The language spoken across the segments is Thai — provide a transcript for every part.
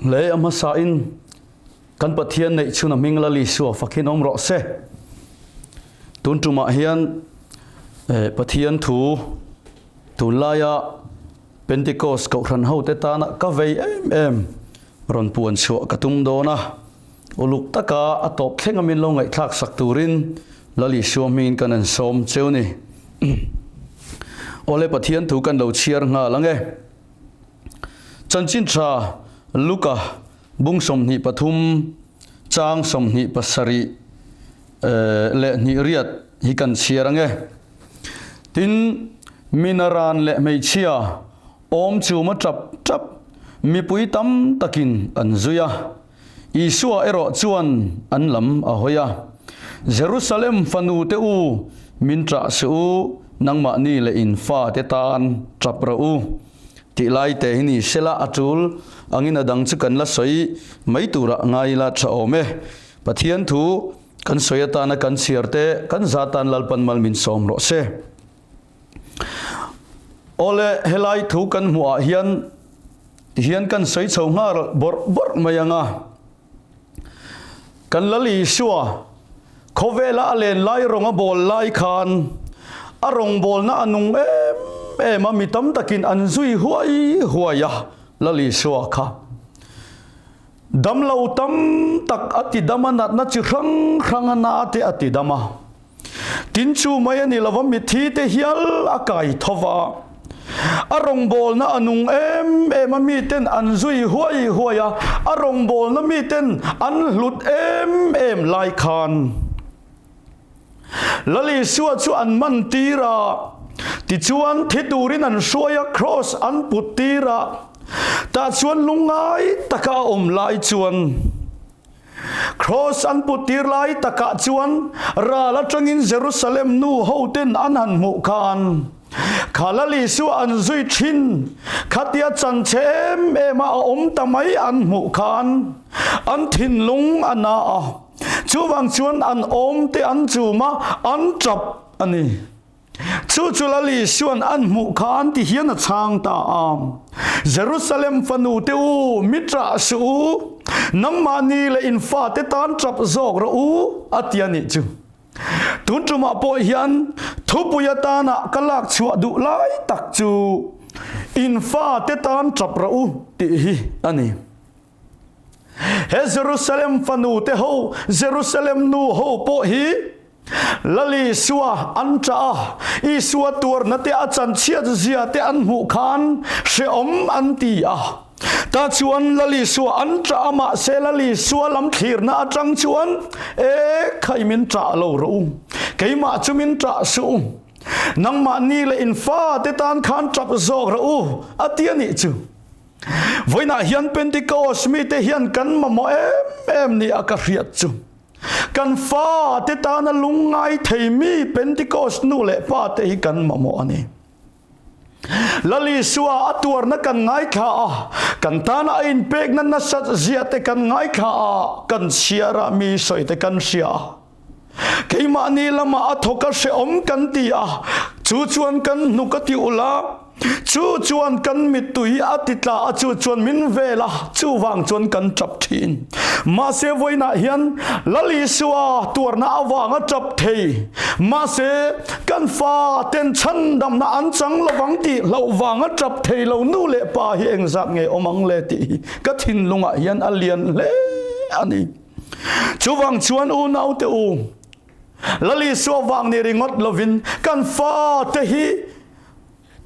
le ama sa in kan pathian nei chuna mingla li suwa fakhin om ro se tun tuma hian pathian thu laya Pentecost ko ran ho te ta na ka vei em ron puan chu ka tum do na uluk taka atop thlenga min lo ngai thak sak turin lali suwa min kan an som cheu ni ole pathian thu kan lo chiar nga lange chanchin tra luka bung som ni pathum chang som ni pasari le ni riat hi kan chiarange tin minaran le mei chia om chu ma trap mi pui tam takin an zuya isua ero chuan an lam a hoya Jerusalem fanu te u min tra su nangma ni le in fa te tan trap ra u ti lai te ni sela atul angina dang chu kan la soi mai tura ngai la tha ome pathian thu kan soyata na kan siarte kan zatan lalpan mal min som ro se ole helai thu kan hua hian kan soi chho nga bor mayanga kan lali suwa khovela len lai ronga bol lai khan arong bol na anung em mi tam takin anzui huaya lali suwa kha dam lo tam tak ati damanat na chi rang na ati dama tin chu mai ani lawa mi thi te hial akai thova arong bol na anung em mi ten anzui huaya arong bol na mi ten an hlut em lai khan lali suwa chu an man tira ti chuan thiturin an soya cross an putira ta chuan lungai taka om lai chuan cross an putir lai taka chuan ra la tangin Jerusalem nu hoten an han mu khan khalali su an zui thin khatia chan chem ema om tamai an mu khan an thin lung ana chuwang chuan an om te an chuma an trap ani chulali suan an mu khan ti hian a chang ta Jerusalem fanu te u mitra su nangmani le infa te tan trap zok ro u atiani chu tun tuma po hian thupuya ta na kalak chua du lai tak chu infa te tan trap ro u ti hi ani he Jerusalem fanu te ho Jerusalem nu ho po hi lali suwa antra isua tur na te achan chiat zia te an mu khan she om anti ta chuan lali suwa antra ama se lali suwa lam thir na atang chuan khai min tra lo ro keima chumin tra su nangma ni le infa te tan khan trap zok ro atiani chu voina hian Pentecost mi te hian kan mamo em ni akariat chu kan fa te ta na lungai theimi Pentecost nu le pa te hi kan mamo ani lali suwa atur na kan ngai kha kan ta na in pek na sat zia te kan ngai kha kan siara mi soi te kan sia keima ni lama athoka se om kan ti chu chuan kan nu ka ti ula chu chuan kan mitui atitla chu chuan min vela chu wang chuan kan chap thin ma se voina hian lali suwa turna awanga chap thei ma se kan fa ten chan dam na an chang lawang ti lawanga chap thei lo nu le pa hi engzak nge omang le ti ka thin lunga hian alian le ani chu wang chuan u nau te u lali suwa wang ni ringot lovin kan fa te hi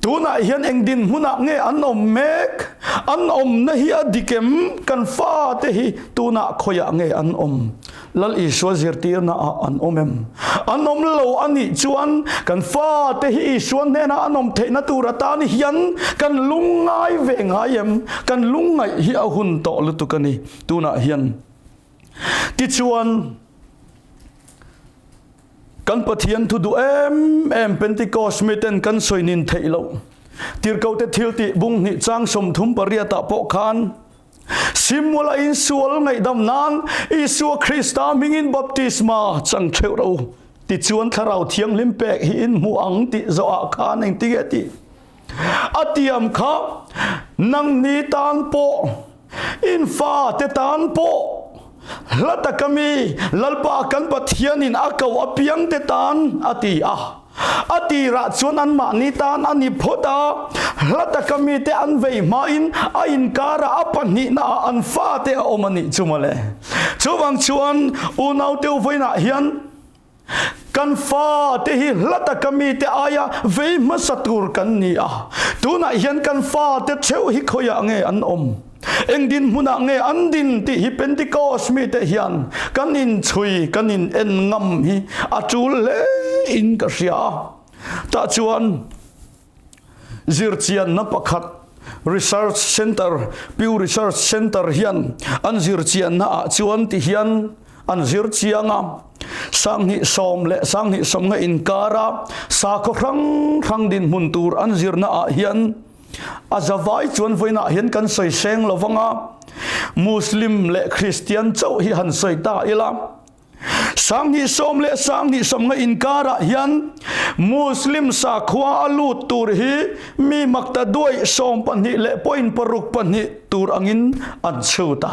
tuna hian engdin huna nge an om mek an om na hi adikem kan fa te hi tuna khoya nge an om lal iswa zirtir na an omem an om lo ani chuan kan fa te hi iswan ne na an om the na turata ni hian kan lungai ve ngayem kan lungai hi a hun to lutukani tuna hian ti chuan kan pathian thu du em Pentecost miten kan soinin theilo tir ko te thilti bung ni chang som thum pariata po khan simula in sual ngai dam nan isu Krista mingin baptisma chang thero ti chuan tharau thiang lim pek hi in mu ang ti zo a khan eng ti ati atiam kha nang ni tan po อินฟ้าเตตานโปลัตกมีลัลปากันปัทยานินอากาวเปียงเตตานอติอติระชวนอันมานิตานอันนิพดาลัตกมีเตอันเวมาอินอินการะอปันนินาอันฟ้าเตอมันนิจุมาเลชูวังชวนอุณาวเตวไฟนาเฮียนกันฟ้าเตหิลัตกมีเตอายาเวมัสตูร์กันนี่ตูน่าเฮียนกันฟ้าเตเชวฮิโคยะเงอันเอ็งดินมุนักเงอันดินที่ฮิเป็นติโกสมีเตเฮียนกันอินชุยกันอินเอ็นงำฮิอาจูเลอินกษยาตาชวนจิรเชียนนับขัด Research Center Pew Research Center เฮียนอันจิรเชียนน่าชวนที่เฮียนอันจิรเชียงสังหิสมและสังหิสมเงอินการะสาครั้งดินมุนตูร์อันจิรน่าเฮียนอาจจะไว้ชวนไว้น่าเห็นกันใส่เสียงละฟังมุสลิมและคริสเตียนเจ้าฮิหันใส่ตาอีละสังหิสมและสังหิสมเงอินการะเฮียนมุสลิมสักว่าลูตูร์ฮีมีมักตะด้วยสมปันหิและปอยน์ปรุกปันหิตูร์อังินอันเชื่อตา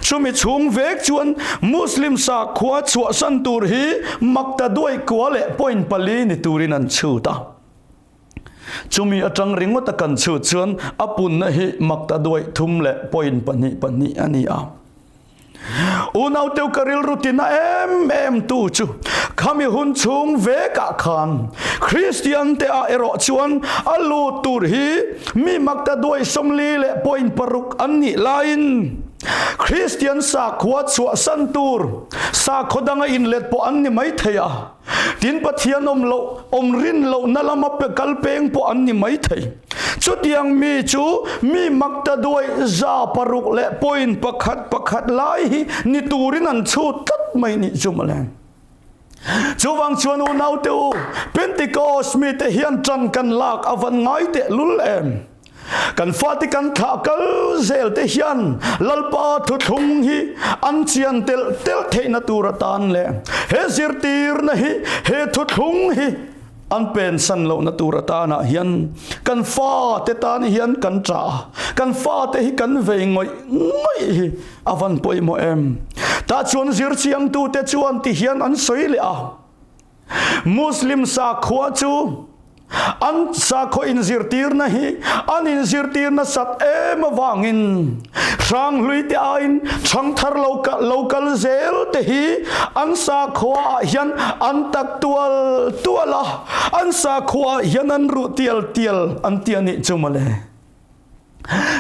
ช่วงช่วงเวกชวนมุสลิมสักว่าชัวสันตูร์ฮีมักตะด้วยกัวและปอยน์ปลีนิตูรินันเชื่อตาจุมีอาจังริงวัตกันชื่อชวนอปุนนะฮิมักตะด้วยทุ่มและปอยน์ปนิอันนี้อุณาวเตวกริลรุตินะเอ็มตูจูขมิหุนชุงเวกะขันคริสเตียนเตอาเอรอชวนอัลลูตูร์ฮีมีมักตะด้วยสมลีและปอยน์ปรุกอันนี้ไลน์คริสเตียนสักวัดสวสันตูร์สักขดังอินเล็ดปอันนี้ไม่เทียดินปะเทียนอมรินโลนั่นละมาเปกัลเปงปอันนี้ไม่เทียจุดยังมีจูมีมักตะด้วยซาปรุกและปอยน์ประคัดไล่นิตูรินันชูตัดไม่นิจุมาเลยจูวังชวนอุณาวเตวเป็นติโกสมีเตเฮียนจันกันลากอวันไงเตลุลเอ็มกันฟาติกันทากลเซลเทียนลัลปาทุทุงฮีอันเชียนเตลเทนตูรตานเลเฮซิรตีร์นะฮีเฮทุทุงฮีอันเป็นสันโลนตูรตานะเฮียนกันฟาเตตานเฮียนกันจ่ากันฟาเตฮิกันเวงอยอวันปอยโมเอ็มตาชวนซิรเชียงตูเตชวนที่เฮียนอันสวยเลยมุสลิมสักขวาจูอันสักอินซิรตีร์นะฮีอันอินซิรตีร์นะสัตมวางินช่างลุยเตอินช่างทาร์โลกัลเซลเตฮีอันสักขวาเฮียนอันตักตัวละอันสักขวาเฮียนอันรูเตียลอันเตียนิจุมาเล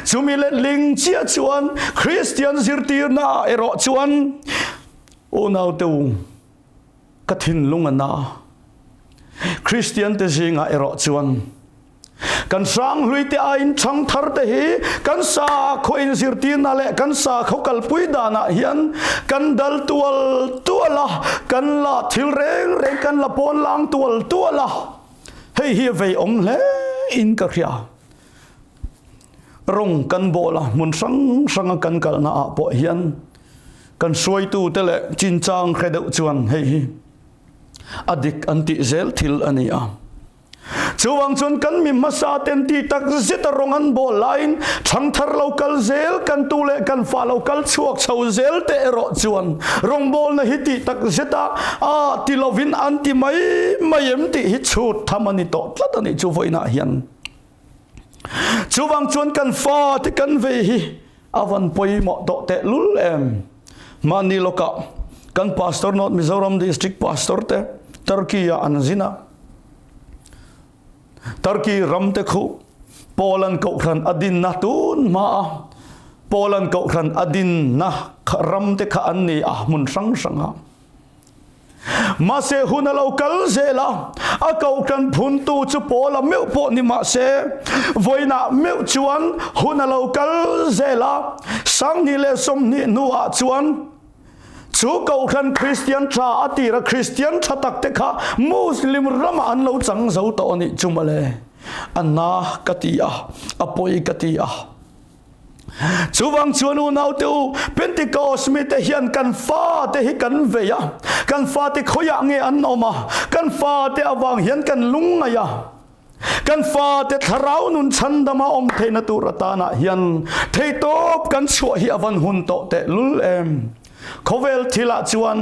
จุมิเลลิงเชียชวนคริสเตียนซิรตีร์นะเอรอชวนโอนเอาตัวกฐินลุงนาคริสเตียนเตจิงาเอรอชวนกันสร้างลุยเตอินช่างทาร์เตฮีกันสาโคอินซิรตีนาเลกันสาเขากัลปุยดานาเฮียนกันดัลตัวละกันละทิลเร่งกันละปนลางตัวละให้เฮียเวอมเลอินกะเขียรงกันโบละมุนสังกันกัลนาปอเฮียนกันสวยตูเตเลจินจางเครดชวนให้อดิกอันติเซลทิลอันนี้ชวังชนกันมีมาซาเตนตีตักซิตรงอันโบไลน์ช่างทาร์โลกัลเซลกันตูเลกันฟาโลกัลชวกชาวเซลเตอรอชวนรงโบลนะฮิติตักซิตาติลวินอันติไม่เอ็มติฮิชูดทามันนิโตตลัดนี่จูไฟนาเฮียนชวังชนกันฟาที่กันเวฮีอวันปอยหมอโตเตลุลเอ็มมานิโลกะกันพาสตอร์นอตมิโซรัมดิสตริกพาสตอร์เตตุรกีอันซินาตุรกีรัมเตคุโปแลนด์ก็ครันอดินนาตูนมาโปแลนด์ก็ครันอดินนะรัมเตขอันนี้มุนสังมาเซหุนเราคัลเซลาอาเกากันพุนตูจุโปละเมวโปนิมาเซไว้นะเมวจวนหุนเราคัลเซลาสังนิเลสมนินัวจวนชูเกาขันคริสเตียนชาอติระคริสเตียนชาตักเตคะมุสลิมรำอันเราจังเจ้าตัวนี้จุมาเลยอันน่ากติยาอปอยกติยาชูวังชวนูนาวเตวเป็นติโกสมิเตเฮียนกันฟ้าเตหิกันเวียกันฟ้าเตขยักเงอันออกมากันฟ้าเตอวังเฮียนกันลุงไง กันฟ้าเตทราวนุนชันดมาอมเทนตุรตานะเฮียนเทตบกันชัวเฮียวันหุนโตเตลุลขเวลทิละจวน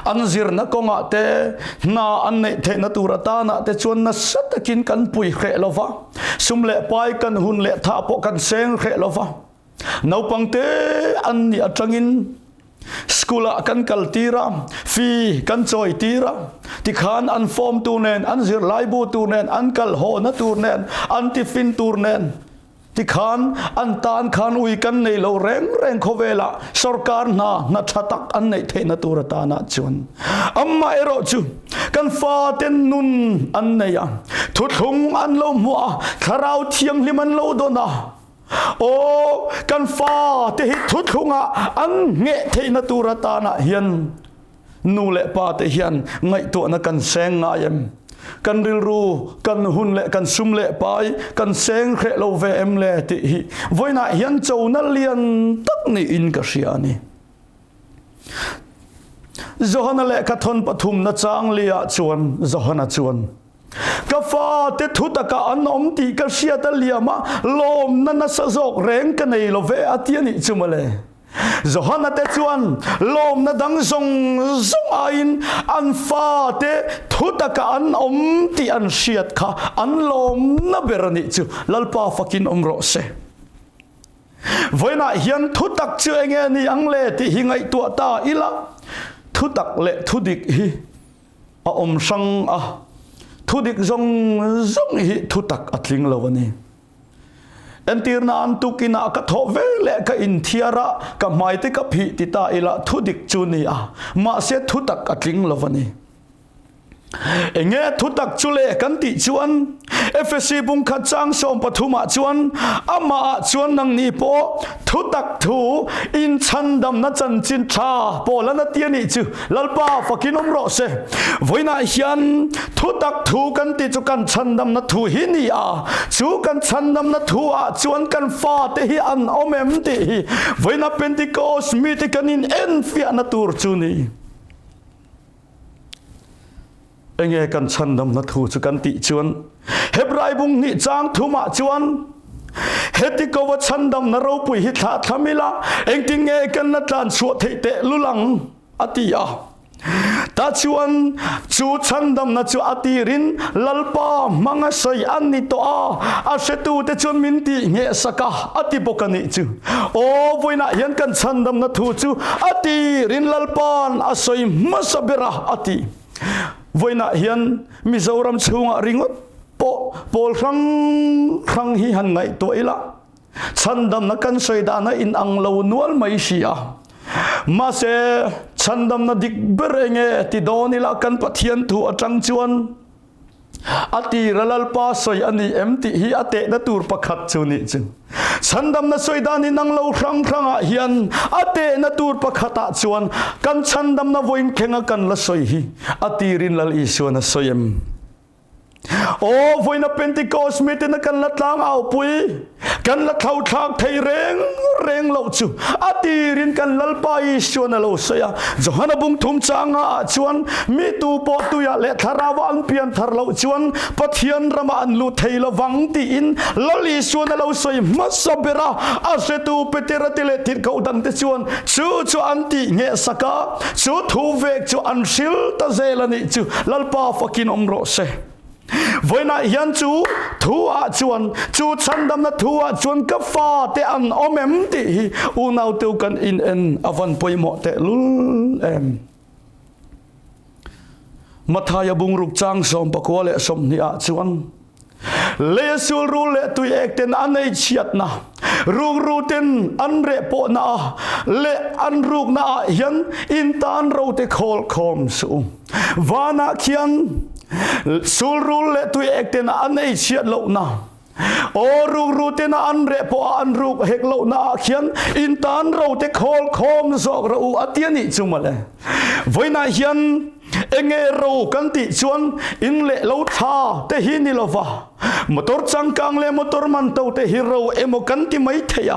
อันซิรนักงะเตนาอันเนเทนตุรตานะเตจวนนัสตะกินกันปุยเขลวะสุมเละไปกันหุนเละทาปกันเซงเขลวะนาวปังเตอันนี้อัจงินสกุลกันกัลตีระฟีกันจอยตีระที่ขานอันฟอร์มตูเนนอันซิรไลบูตูเนนอันกัลโฮนตูเนนอันติฟินตูเนนที่ขานอันตานขานอุยกันในโลแรงขเวลาสรการนาชัตักอันในเทนตูรตานาจวนอัมมาเอโรจูกันฟ้าเต็นนุนอันในยันทุทงอันโลมัวคาราวเทียงลิมันโลโดนาโอ้กันฟ้าเตหิทุทงอันเงเทนตูรตานาเฮียนนูเลปาเตเฮียนไงตัวนักกันแสงงายมกันริลรูกันหุนเละกันซุมเละไปกันเซงเคโลเวเอ็มเละติฮิวันน่ะยันโจนั่นเลียนตักนี่อินกัชยานีจอห์นเละกัทนปฐุมนัจางเลียชวนจอห์นชวนกฟ้าเตทุตกะอันอมตีกัชยาตเลียมาลมนั่นน่ะสะจกแรงกันในโลเวอาเทียนิจุมาเลยจอห์นเตจวนลมนั่นดังซงอินอันฟ้าเตทุตกะอันอมตีอันเชียดค่ะอันลมนั่นเบรนิจูลัลปาฟักินอมโรเซวันน่ะยันทุตักเชื่อเงี้ยนี่อังเลที่หิงไอตัวตาอีละทุตักเลทุดิกฮิอมสังทุดิกซงฮิทุตักอัดลิงละวันนี้อันที่น่าอันตุกินากัทโเวเลกอินเทียระกับไม่ติกับพิติตาอีละทุดิกจูนีมาเสียทุตักอัดลิงละวันนี้เงี้ยทุตักจุเลกันติจวนเอฟซีบุงขัดจังสมปฐุมาจวนอามาจวนนังนีโปทุตักทูอินชันดำนัจันจินชาโปลันเตียนิจูลัลปาฟักินอมโรเซวันน่ะยันทุตักทูกันติจุกันชันดำนัทูหินีจูกันชันดำนัทูจวนกันฟาเตฮิอันอเมมติฮิวันน่ะเป็นติโกสมีติกันอินเอ็นฟิอานาตูร์จูนีเงี้ยกันชันดำนัทูจุกันติจวนเฮบรายบุงนิจางทุมาจวนเฮติกว่าชันดำนเราปุยหิทาทามิละเองติงเงกันนัดลานสวดเตะลุลังอติยาตาจวนจูชันดำนัจูอติรินลัลปามังสยอันนิโตอาเสตูเตจวนมินติเงสกาอติปกันนิจูโอ้วันน่ะยันกันชันดำนัทูจูอติรินลัลปานอาสยมัสเบระอติวันน่ะยันมิจารามชงริงดปอลครั้งฮิหันไงตัวอีละฉันดำนักกันสวยดานะอินอังลาวนวลไม่เสียมาเสฉันดำนักดิกเบรเงติโดนิละกันปะเทียนถูกจังจวนอติระลัลปาสวยอันนี้เอ็มติฮิอเตนตูร์ประคัดจูนิจึงฉันดำนักสวยดานินังลาวครั้งเฮียนอเตนตูร์ประคัดจวนกันฉันดำนักวินเข่งกันละสวยฮิอติรินลัลอิสวนสวยเอ็มโอ้วันนั้นเป็นที่โกสมิตินักกันละทางเอาปุยกันละเท่าทางไทยเร่งเราจูอาตีรินกันลัลปายชวนเราเสียจอห์นบุงทุ่มจางชวนมีตูปอตุยาเละทาราวันเปลี่ยนทารเราชวนปะเทียนรำอันลุไทยละวังตีอินลลีชวนเราเสียมัสเบระอาเซตูเปเตระติเลติดเขาดังเตชวนจูอันติเงสกาจูทูเวกจูอันชิลตาเซลนิจูลัลปาฟักินอมโรเซวันน่ะยันจูทัวจวนจูชันดำนัทัวจวนกัฟฟ้าเตอันอเมมติอุณาวเตวกันอินเอ็นอวันปอยหมอเตลุลมาทายบุงรุกจางสมปะกัวเลสมนิอาจวนเลสุรูเลตุเอกเตนอันในเชียดนะรูเตนอันเรปนะเลอันรูกนะยันอินตานเราเตคอลคอมสูวานาเคียนสูรูเลตุเอกเตนอันในเชียดโลนะโอรูเตนอันเรปอันรูกเฮกโลนะเคียนอินตานเราเตคอลคอมสอกเราอัตยานิจุมาเลยวันน่ะยันเองเรากันติชวนอินเล่เราท่าเตหินิลวะมอเตอร์จังกังเล่มอเตอร์มันเตาเตหิเราเอโมกันติไม่เทีย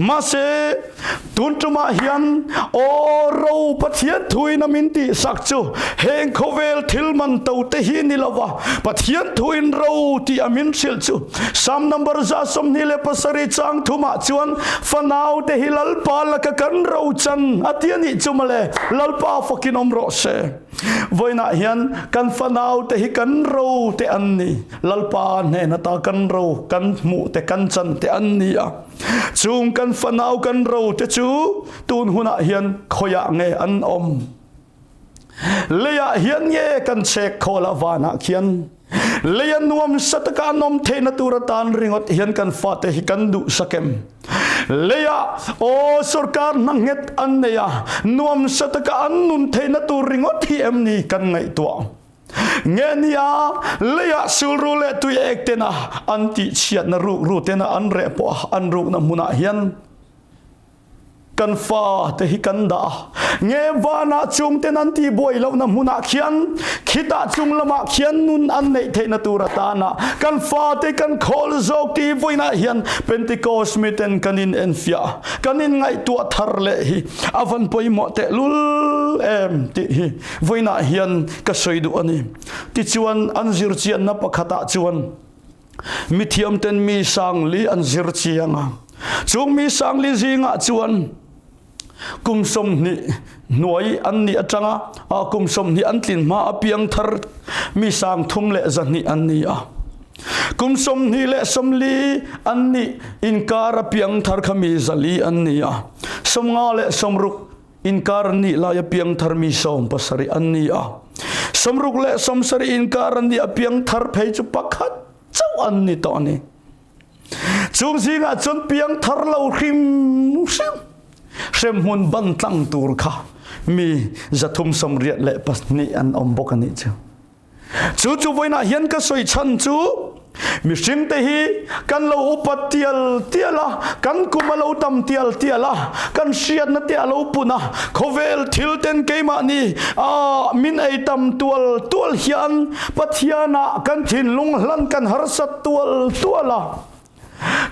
มาเสตุนจุมาเฮียนโอเราปะเทียนทุยนามินติสักจูเฮงโคเวลทิลมันเตาเตหินิลาวะปะเทียนทุยเราที่อามินสิลจูซัมนัมเบอร์ซาสมนิเลปสริจังทุมาจวนฟนาวเตหิลัลปาลกกันเราจันอาทิยนิจุมาเลลัลปาฟักินอมโรเซวันน่ะเฮียนกันฟนาวเตหิกันเราเตอันนี้ลัลปาเนนตากันเรากันมุเตกันจันเตอันนี้จูงกันฟนาวกันเราเตจูตูนหุนะเฮียนขยะเงอันอมเลียเฮียนเงกันเชคโคลาวานะเขียนเลียนนวมสัตการนมเทนตุรตานริงอดเฮียนกันฟาเตหิกันดุสเกมเลียโอสุรการนังเงตอันเนียนวมสัตการนุนเทนตุริงอดที่เอ็มนี่กันไงตัวเงี้ยนี่เลียสุรุเลตุเอกเตนะอันติเชียนนรูเตนะอันเรปะอันรูนมุนาเฮียนกันฟ้าเตหิกันดาเงวานาจุงเตนันตีบอยแล้วนมุนาเขียนคิดาจุงละมาเขียนนุนอันในเทนตุรตานะกันฟ้าเตกันโคลโจกตีบอยนาเฮียนเป็นติโกสมิเตนกันินเอ็นฟิอากันินไงตัวทาร์เลหิอวันปอยหมดเตลุลเอ็มติหิบอยนาเฮียนก็สวยดูอันนี้ติจวนอันจิรเจียนนับขตาจวนมิเทียมเตนมีสังลีอันจิรเจียงจุงมีสังลีจิงจวนกุมสมนี่หน่วยอันนี้จังกุมสมนี่อันตินมาเพียงทาร์มีสางทุ่มเละจันนี่อันนี้กุมสมนี่เละสมลีอันนี้อินการเพียงทาร์ขมีจัลีอันนี้สมงาเละสมรุกอินการนี่ลายเพียงทาร์มีสมปัสริอันนี้สมรุกเละสมสริอินการนี่เพียงทาร์เพยจุปักขัดเจ้าอันนี้ตอนนี้จุงสิงจนเพียงทาร์เราขิมซิมเชื่อมุนบันตั้งตัวข้ามีจะทุ่มสมเรียดเละปัสนี่อันอมบกันนี่จูไว้น่ะเห็นก็สวยชันจูมีสิ่งที่ฮีกันเราอุปเตียลละกันกุมาเราทำเตียลละกันเชียนนั่นเตียเราปุ่นนะโคเวลทิลเตนเกมานี่มินไอทำตัวเฮียนปัทยานะกันถิ่นลุงลันกันหรสัตตัวละ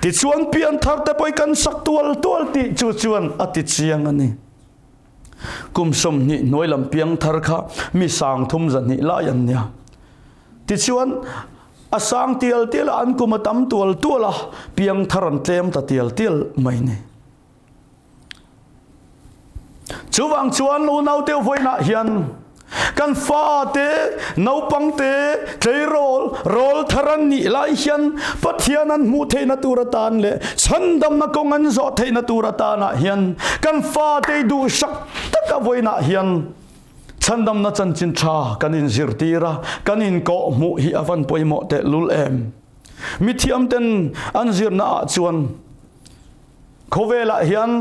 ติดชวนเปลี่ยนทาร์แต่ไปกันสักตัวติดชวนอติเชียงอันนี้กุมสมนี่น้อยลำเพียงทาร์ค่ะมีสางทุ่มจันนี่ลายันเนี่ยติดชวนอาสางเตียลอันกุมาตั้มตัวละเพียงทารันเต็มแต่เตียลไม่เนี่ยชูวังชวนลูนาเตียวไว้น่ะเฮียนกันฟ้าเตนาวปังเตใจโรลทารันนี่ไล่เฮียนปัทยานันมูเทนตุรตานเลฉันดำนักงานจอเทนตุรตานะเฮียนกันฟ้าเตดูสักตะกไว้น่ะเฮียนฉันดำนักจันจินชากันอินซิรตีระกันอินโกมุฮิอวันปอยโมเตลุลเอ็มมิเทียมเตนอันซิรน่าชวนโคเวลเฮียน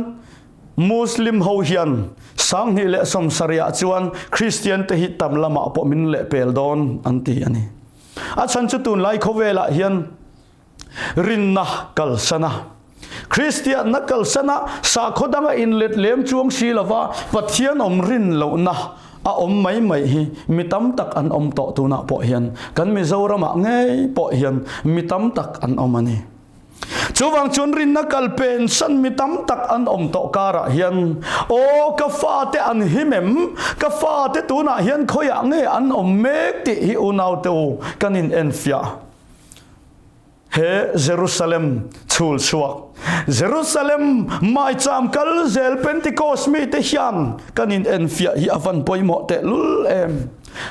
มุสลิมเฮาเฮียนสังนี่เละสมสริยจวนคริสเตียนเตหิตำละมาปมินเละเปลดอนอันตีอันนี้อาฉันจุตุนไลโคเวลเฮียนรินนะกัลสนะคริสเตียนนักกัลสนะสาขดังอินเล็ดเลี้ยมจวงชีลาวะปัทยานอมรินเหล่านะอมไม่ฮีมีตั้มตักอันอมโตตุนะปอเฮียนกันมีเจ้าระมาไงปอเฮียนมีตั้มตักอันอมอันนี้จูวังชนรินนักกัลเป็นสันมีตั้มตักอันอมโตการะเฮียนโอกาฟาเตอันหิมมกาฟาเตตุนะเฮียนขยันอันอมเมกติฮิอุนาวเตวกันอินเอ็นฟิอาเฮเยรูซาเล็มทูลสวกเยรูซาเล็มไม่จำกัลเซลเพนติโคสมีเตฮิอันกันอินเอ็นฟิอาฮิอวันปอยโมเตลุลเอ็ม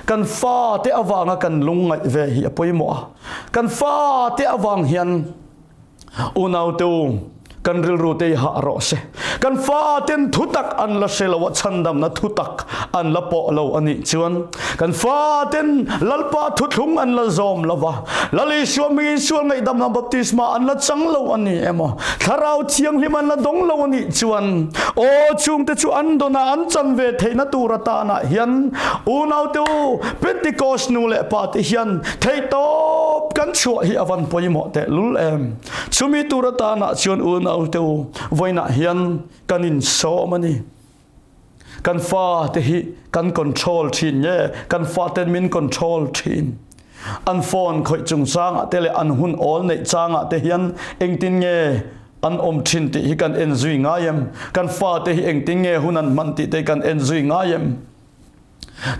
กันฟ้าเตอวังกันลุงไงเวฮิปอยโมกันฟ้าเตอวังเฮียนอุณาวเตวกันริลรูเตยหะรอเซกันฟ้าเต็นทุตักอันละเซลวัชันดำนะทุตักอันละปอเลวอันนี้ชวนกันฟ้าเต็นลัลปาทุทุงอันละซอมละวะละลิชวมีชวนไงดำนะบัพติสมาอันละจังเลวอันนี้เอ็มทาราวเชียงลิมันละดงเลวอันนี้ชวนโอจุงเตชวนโดนาอันจันเวทนตูรตานะเฮียนอุณาวเตวเป็นติโกสนูเลปาติเฮียนเทโตกันชัวฮิอวันปอยโมเตลุลเอ็มชุมีตูรตานะชวนอุณาวเตวไว้น่ะเฮียนกันอินโซมันนี่กันฟ้าเตหิกันคอนโทรลทีนเย่กันฟ้าเตมินคอนโทรลทีนอันฟอนคอยจงสร้างเตเลอันหุ่นออลในจางเตเฮียนเองตินเย่ an chin ti hi kan enjoy ngayem kan fa te hi eng tinge hunan man ti te kan enjoy ngayem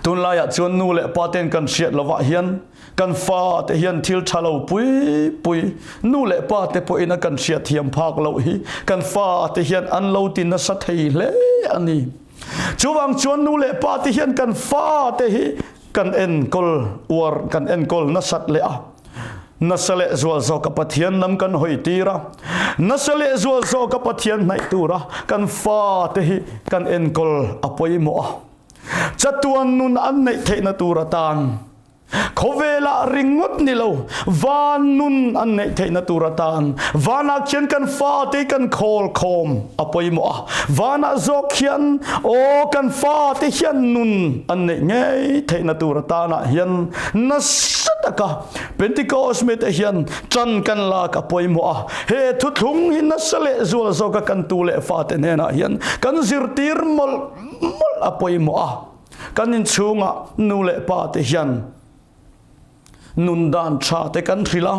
tun la ya chuan nu le paten kan siat lawa hian kan fa te hian thil thalo pui nu le pa te po ina kan siat thiam phak lo hi kan fa te hian an lo tin na sa thei le ani chuwang chuan nu le pa te hian kan fa te hi kan en kol war kan en kol na sat le a nasale zual zo ka pathian nam kan hoi tira nasale zual zo ka pathian nai tura kan fa te hi kan en kol apoi mo chatuan nun an nei theina tura tan khovela ringot nilo van nun an nei theina tura tan vana khian kan fa te kan khol khom apoi mo vana zo khian o kan fa te hian nun an nei ngei theina tura tana hian nasataka Pentecost me te hian chan kan la ka poi mo he thu thung hin nasale zual zo ka kan tu le fa te nena hian kan zirtir mol apoi mo kan in chunga nu le pa te hian nun dan cha te kan thrila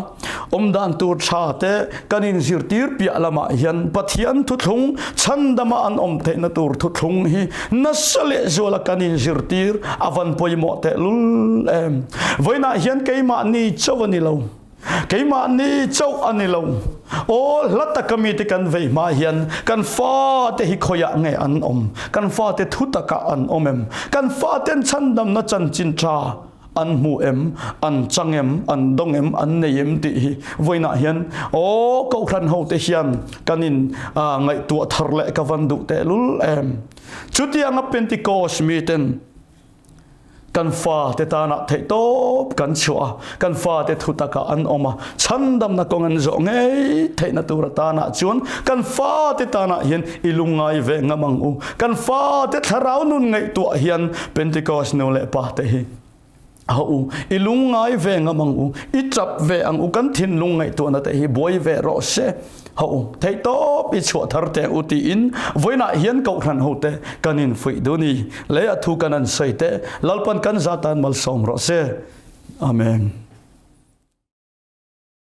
dan tur cha te kan in zirtir pia lama hian pathian thu thung chandama an te na tur thu thung hi nasale zola kan in zirtir avan poi mo te lul voina hian keima ni chawani lo keima ni chaw ani lo o lata committee kan vei ma hian kan fa te hi khoya nge an kan fa te thutaka an em kan fa ten chandam na chan chin cha an mu an changem an dongem an neem ti hi voina hian o ko khan ho te hian kanin ngai tu tharle ka vandu te lul chuti anga Pentecost meeting kan fa te ta na thei top kan chua kan fa te thutaka an oma chandam na kongan zo ngei thei na tura ta na chuan kan fa te ta na hian ilungai ve ngamang u kan fa te tharau nun ngai tu hian Pentecost no le pa te hi au ilungai ve ngamang u ichap ve ang u kan thin lungai tu na te hi boy ve ro se hậu thấy tốt bị chuột thar te uti in với nãy hiến cậu khăn hậu te kanin phui duni lấy thu kanan say te lalpan kan zatan mal som ro se amen.